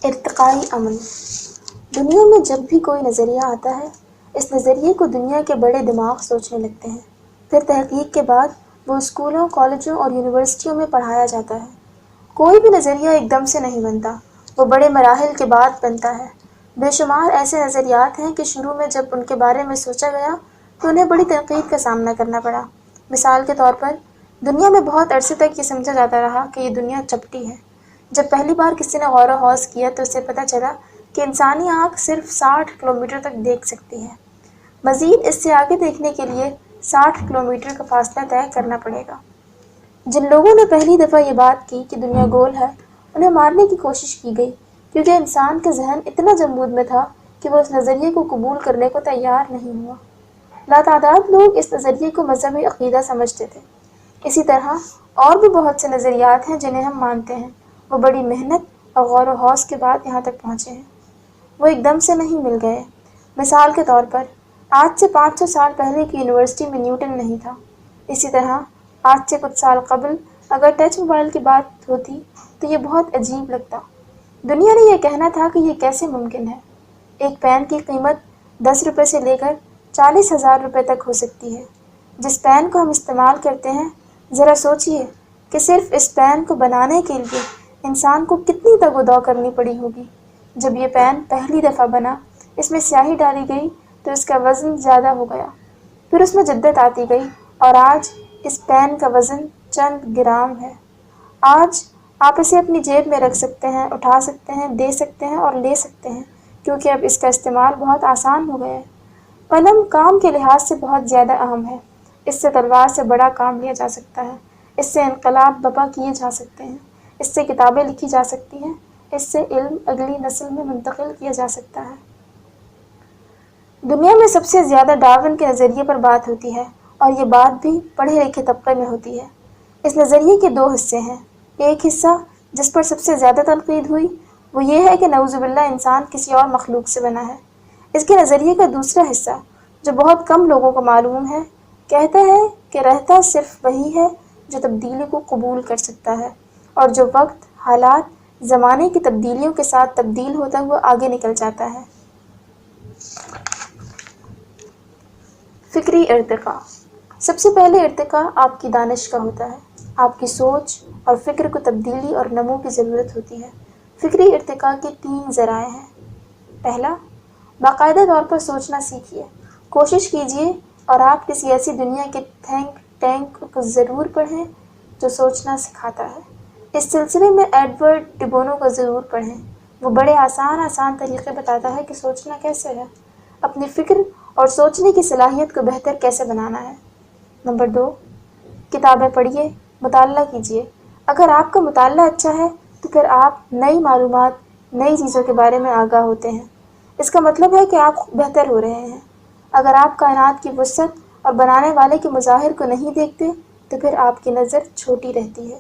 ارتقائی عمل۔ دنیا میں جب بھی کوئی نظریہ آتا ہے، اس نظریے کو دنیا کے بڑے دماغ سوچنے لگتے ہیں، پھر تحقیق کے بعد وہ اسکولوں، کالجوں اور یونیورسٹیوں میں پڑھایا جاتا ہے۔ کوئی بھی نظریہ ایک دم سے نہیں بنتا، وہ بڑے مراحل کے بعد بنتا ہے۔ بے شمار ایسے نظریات ہیں کہ شروع میں جب ان کے بارے میں سوچا گیا تو انہیں بڑی تنقید کا سامنا کرنا پڑا۔ مثال کے طور پر، دنیا میں بہت عرصے تک یہ سمجھا جاتا رہا کہ یہ دنیا چپٹی ہے۔ جب پہلی بار کسی نے غور و خوض کیا تو اسے پتہ چلا کہ انسانی آنکھ صرف 60 کلومیٹر تک دیکھ سکتی ہے۔ مزید اس سے آگے دیکھنے کے لیے 60 کلومیٹر کا فاصلہ طے کرنا پڑے گا۔ جن لوگوں نے پہلی دفعہ یہ بات کی کہ دنیا گول ہے، انہیں مارنے کی کوشش کی گئی، کیونکہ انسان کا ذہن اتنا جمود میں تھا کہ وہ اس نظریے کو قبول کرنے کو تیار نہیں ہوا۔ لاتعداد لوگ اس نظریے کو مذہبی عقیدہ سمجھتے تھے۔ اسی طرح اور بھی بہت سے نظریات ہیں جنہیں ہم مانتے ہیں، وہ بڑی محنت اور غور و خوض کے بعد یہاں تک پہنچے ہیں۔ وہ ایک دم سے نہیں مل گئے۔ مثال کے طور پر، آج سے 500 سال پہلے کی یونیورسٹی میں نیوٹن نہیں تھا۔ اسی طرح آج سے کچھ سال قبل اگر ٹچ موبائل کی بات ہوتی تو یہ بہت عجیب لگتا۔ دنیا نے یہ کہنا تھا کہ یہ کیسے ممکن ہے۔ ایک پین کی قیمت 10 روپے سے لے کر 40,000 روپے تک ہو سکتی ہے۔ جس پین کو ہم استعمال کرتے ہیں، ذرا سوچئے کہ صرف اس پین کو بنانے کے لیے انسان کو کتنی تگ و دو کرنی پڑی ہوگی۔ جب یہ پین پہلی دفعہ بنا، اس میں سیاہی ڈالی گئی تو اس کا وزن زیادہ ہو گیا، پھر اس میں جدت آتی گئی اور آج اس پین کا وزن چند گرام ہے۔ آج آپ اسے اپنی جیب میں رکھ سکتے ہیں، اٹھا سکتے ہیں، دے سکتے ہیں اور لے سکتے ہیں، کیونکہ اب اس کا استعمال بہت آسان ہو گیا ہے۔ قلم کام کے لحاظ سے بہت زیادہ اہم ہے۔ اس سے تلوار سے بڑا کام لیا جا سکتا ہے، اس سے انقلاب برپا کیے جا سکتے ہیں، اس سے کتابیں لکھی جا سکتی ہیں، اس سے علم اگلی نسل میں منتقل کیا جا سکتا ہے۔ دنیا میں سب سے زیادہ ڈارون کے نظریے پر بات ہوتی ہے، اور یہ بات بھی پڑھے لکھے طبقے میں ہوتی ہے۔ اس نظریے کے 2 حصے ہیں۔ ایک حصہ جس پر سب سے زیادہ تنقید ہوئی وہ یہ ہے کہ نعوذ باللہ انسان کسی اور مخلوق سے بنا ہے۔ اس کے نظریے کا دوسرا حصہ، جو بہت کم لوگوں کو معلوم ہے، کہتا ہے کہ رہتا صرف وہی ہے جو تبدیلی کو قبول کر سکتا ہے، اور جو وقت، حالات، زمانے کی تبدیلیوں کے ساتھ تبدیل ہوتا ہوا آگے نکل جاتا ہے۔ فکری ارتقاء۔ سب سے پہلے ارتقاء آپ کی دانش کا ہوتا ہے۔ آپ کی سوچ اور فکر کو تبدیلی اور نمو کی ضرورت ہوتی ہے۔ فکری ارتقاء کے 3 ذرائع ہیں۔ پہلا، باقاعدہ طور پر سوچنا سیکھیے۔ کوشش کیجیے اور آپ کسی ایسی دنیا کے تھنک ٹینک کو ضرور پڑھیں جو سوچنا سکھاتا ہے۔ اس سلسلے میں ایڈورڈ ڈی بونو کو ضرور پڑھیں۔ وہ بڑے آسان طریقے بتاتا ہے کہ سوچنا کیسے ہے، اپنی فکر اور سوچنے کی صلاحیت کو بہتر کیسے بنانا ہے۔ نمبر 2، کتابیں پڑھیے، مطالعہ کیجیے۔ اگر آپ کا مطالعہ اچھا ہے تو پھر آپ نئی معلومات، نئی چیزوں کے بارے میں آگاہ ہوتے ہیں۔ اس کا مطلب ہے کہ آپ بہتر ہو رہے ہیں۔ اگر آپ کائنات کی وسعت اور بنانے والے کے مظاہر کو نہیں دیکھتے تو پھر آپ کی نظر چھوٹی رہتی ہے۔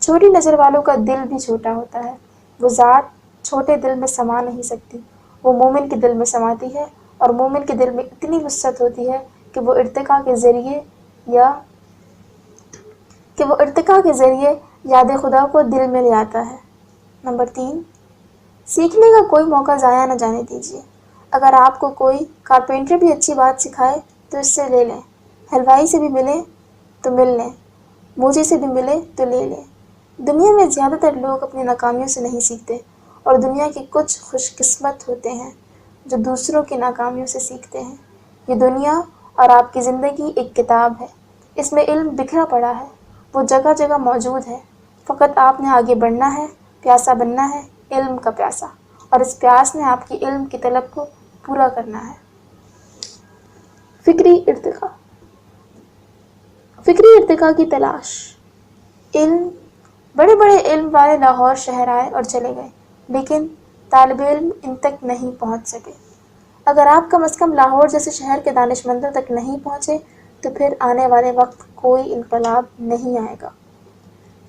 چھوٹی نظر والوں کا دل بھی چھوٹا ہوتا ہے۔ وہ ذات چھوٹے دل میں سما نہیں سکتی، وہ مومن کے دل میں سماتی ہے، اور مومن کے دل میں اتنی وسعت ہوتی ہے کہ وہ ارتقاء کے ذریعے یاد خدا کو دل میں لے آتا ہے۔ نمبر 3، سیکھنے کا کوئی موقع ضائع نہ جانے دیجیے۔ اگر آپ کو کوئی کارپینٹر بھی اچھی بات سکھائے تو اس سے لے لیں، حلوائی سے بھی ملے تو مل لیں، موچی سے بھی ملے تو لے لیں۔ دنیا میں زیادہ تر لوگ اپنی ناکامیوں سے نہیں سیکھتے، اور دنیا کے کچھ خوش قسمت ہوتے ہیں جو دوسروں کی ناکامیوں سے سیکھتے ہیں۔ یہ دنیا اور آپ کی زندگی ایک کتاب ہے، اس میں علم بکھرا پڑا ہے، وہ جگہ جگہ موجود ہے، فقط آپ نے آگے بڑھنا ہے، پیاسا بننا ہے، علم کا پیاسا، اور اس پیاس نے آپ کی علم کی طلب کو پورا کرنا ہے۔ فکری ارتقاء۔ فکری ارتقاء کی تلاش۔ بڑے بڑے علم والے لاہور شہر آئے اور چلے گئے، لیکن طالب علم ان تک نہیں پہنچ سکے۔ اگر آپ کم از کم لاہور جیسے شہر کے دانش مندوں تک نہیں پہنچے تو پھر آنے والے وقت کوئی انقلاب نہیں آئے گا۔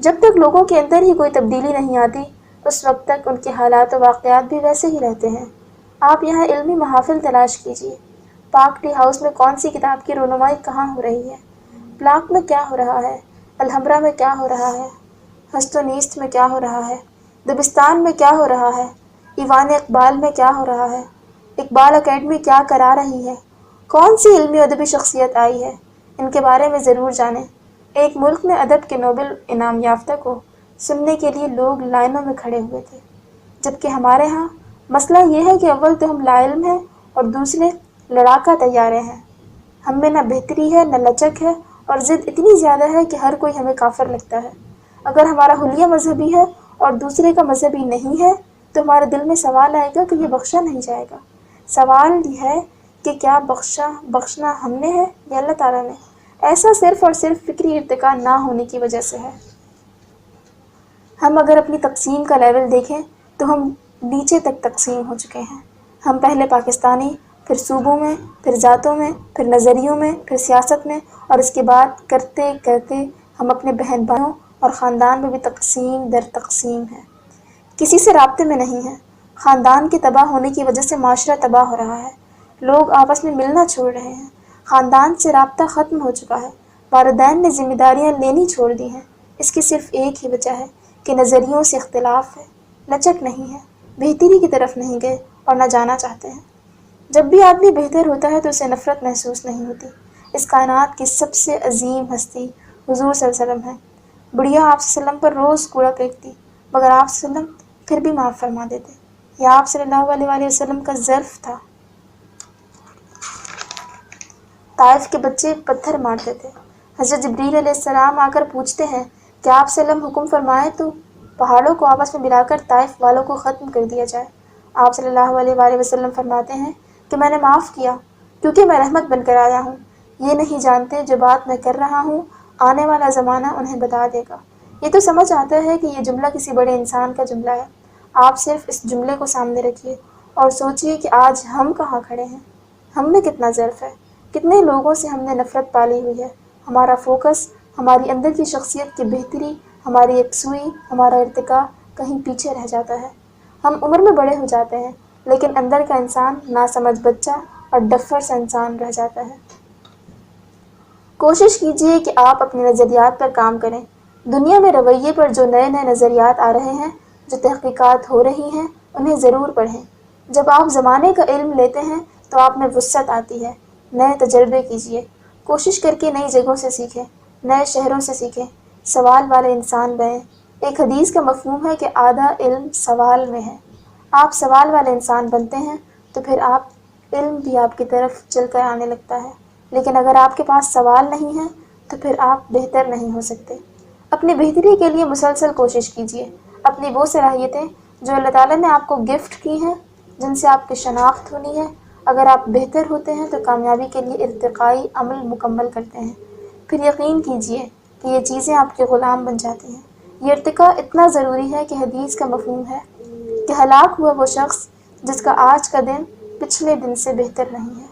جب تک لوگوں کے اندر ہی کوئی تبدیلی نہیں آتی، اس وقت تک ان کے حالات و واقعات بھی ویسے ہی رہتے ہیں۔ آپ یہاں علمی محافل تلاش کیجیے۔ پاک ٹی ہاؤس میں کون سی کتاب کی رونمائی کہاں ہو رہی ہے؟ بلاک میں کیا ہو رہا ہے؟ الحمرا میں کیا ہو رہا ہے؟ ہست و نیست میں کیا ہو رہا ہے؟ دبستان میں کیا ہو رہا ہے؟ ایوان اقبال میں کیا ہو رہا ہے؟ اقبال اکیڈمی کیا کرا رہی ہے؟ کون سی علمی و ادبی شخصیت آئی ہے؟ ان کے بارے میں ضرور جانیں۔ ایک ملک میں ادب کے نوبل انعام یافتہ کو سننے کے لیے لوگ لائنوں میں کھڑے ہوئے تھے، جبکہ ہمارے ہاں مسئلہ یہ ہے کہ اول تو ہم لا علم ہیں اور دوسرے لڑاکا طیارے ہیں۔ ہم میں نہ بہتری ہے نہ لچک ہے، اور ضد اتنی زیادہ ہے کہ ہر کوئی ہمیں کافر لگتا ہے۔ اگر ہمارا حلیہ مذہبی ہے اور دوسرے کا مذہبی نہیں ہے تو ہمارے دل میں سوال آئے گا کہ یہ بخشا نہیں جائے گا۔ سوال یہ ہے کہ کیا بخشنا ہم نے ہے یا اللہ تعالیٰ نے؟ ایسا صرف اور صرف فکری ارتقاء نہ ہونے کی وجہ سے ہے۔ ہم اگر اپنی تقسیم کا لیول دیکھیں تو ہم نیچے تک تقسیم ہو چکے ہیں۔ ہم پہلے پاکستانی، پھر صوبوں میں، پھر ذاتوں میں، پھر نظریوں میں، پھر سیاست میں، اور اس کے بعد کرتے کرتے ہم اپنے بہن بھائیوں اور خاندان میں بھی تقسیم در تقسیم ہیں۔ کسی سے رابطے میں نہیں ہیں۔ خاندان کے تباہ ہونے کی وجہ سے معاشرہ تباہ ہو رہا ہے۔ لوگ آپس میں ملنا چھوڑ رہے ہیں۔ خاندان سے رابطہ ختم ہو چکا ہے۔ والدین نے ذمہ داریاں لینی چھوڑ دی ہیں۔ اس کی صرف ایک ہی وجہ ہے کہ نظریوں سے اختلاف ہے، لچک نہیں ہے، بہتری کی طرف نہیں گئے اور نہ جانا چاہتے ہیں۔ جب بھی آدمی بہتر ہوتا ہے تو اسے نفرت محسوس نہیں ہوتی۔ اس کائنات کی سب سے عظیم ہستی حضور صلی اللہ علیہ وسلم ہے۔ بڑھیا آپ صلی اللہ علیہ وسلم پر روز کوڑا پھینکتی، مگر آپ صلی اللہ علیہ وسلم پھر بھی معاف فرما دیتے۔ یہ آپ صلی اللہ علیہ وآلہ وسلم کا ظرف تھا۔ طائف کے بچے پتھر مارتے تھے۔ حضرت جبریل علیہ السلام آ کر پوچھتے ہیں کہ آپ صلی اللہ علیہ وسلم حکم فرمائیں تو پہاڑوں کو آپس میں ملا کر طائف والوں کو ختم کر دیا جائے۔ آپ صلی اللہ علیہ وآلہ وسلم فرماتے ہیں کہ میں نے معاف کیا کیونکہ میں رحمت بن کر آیا ہوں۔ یہ نہیں جانتے جو بات میں کر رہا ہوں آنے والا زمانہ انہیں بتا دے گا۔ یہ تو سمجھ آتا ہے کہ یہ جملہ کسی بڑے انسان کا جملہ ہے۔ آپ صرف اس جملے کو سامنے رکھیے اور سوچئے کہ آج ہم کہاں کھڑے ہیں، ہم میں کتنا ظرف ہے، کتنے لوگوں سے ہم نے نفرت پالی ہوئی ہے۔ ہمارا فوکس ہماری اندر کی شخصیت کی بہتری، ہماری یکسوئی، ہمارا ارتقاء کہیں پیچھے رہ جاتا ہے۔ ہم عمر میں بڑے ہو جاتے ہیں لیکن اندر کا انسان ناسمجھ بچہ اور ڈفر سا انسان رہ جاتا ہے۔ کوشش کیجئے کہ آپ اپنے نظریات پر کام کریں۔ دنیا میں رویے پر جو نئے نئے نظریات آ رہے ہیں، جو تحقیقات ہو رہی ہیں، انہیں ضرور پڑھیں۔ جب آپ زمانے کا علم لیتے ہیں تو آپ میں وسعت آتی ہے۔ نئے تجربے کیجئے، کوشش کر کے نئی جگہوں سے سیکھیں، نئے شہروں سے سیکھیں، سوال والے انسان بنیں۔ ایک حدیث کا مفہوم ہے کہ آدھا علم سوال میں ہے۔ آپ سوال والے انسان بنتے ہیں تو پھر آپ علم بھی آپ کی طرف چل کر آنے لگتا ہے، لیکن اگر آپ کے پاس سوال نہیں ہے تو پھر آپ بہتر نہیں ہو سکتے۔ اپنی بہتری کے لیے مسلسل کوشش کیجئے۔ اپنی وہ صلاحیتیں جو اللہ تعالیٰ نے آپ کو گفٹ کی ہیں، جن سے آپ کی شناخت ہونی ہے، اگر آپ بہتر ہوتے ہیں تو کامیابی کے لیے ارتقائی عمل مکمل کرتے ہیں، پھر یقین کیجئے کہ یہ چیزیں آپ کے غلام بن جاتی ہیں۔ یہ ارتقاء اتنا ضروری ہے کہ حدیث کا مفہوم ہے کہ ہلاک ہوا وہ شخص جس کا آج کا دن پچھلے دن سے بہتر نہیں ہے۔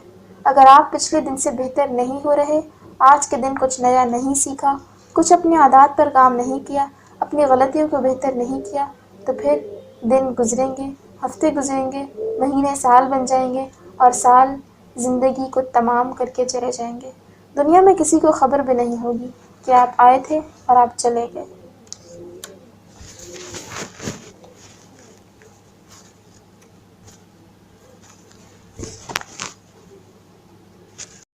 اگر آپ پچھلے دن سے بہتر نہیں ہو رہے، آج کے دن کچھ نیا نہیں سیکھا، کچھ اپنی عادات پر کام نہیں کیا، اپنی غلطیوں کو بہتر نہیں کیا، تو پھر دن گزریں گے، ہفتے گزریں گے، مہینے سال بن جائیں گے، اور سال زندگی کو تمام کر کے چلے جائیں گے۔ دنیا میں کسی کو خبر بھی نہیں ہوگی کہ آپ آئے تھے اور آپ چلے گئے۔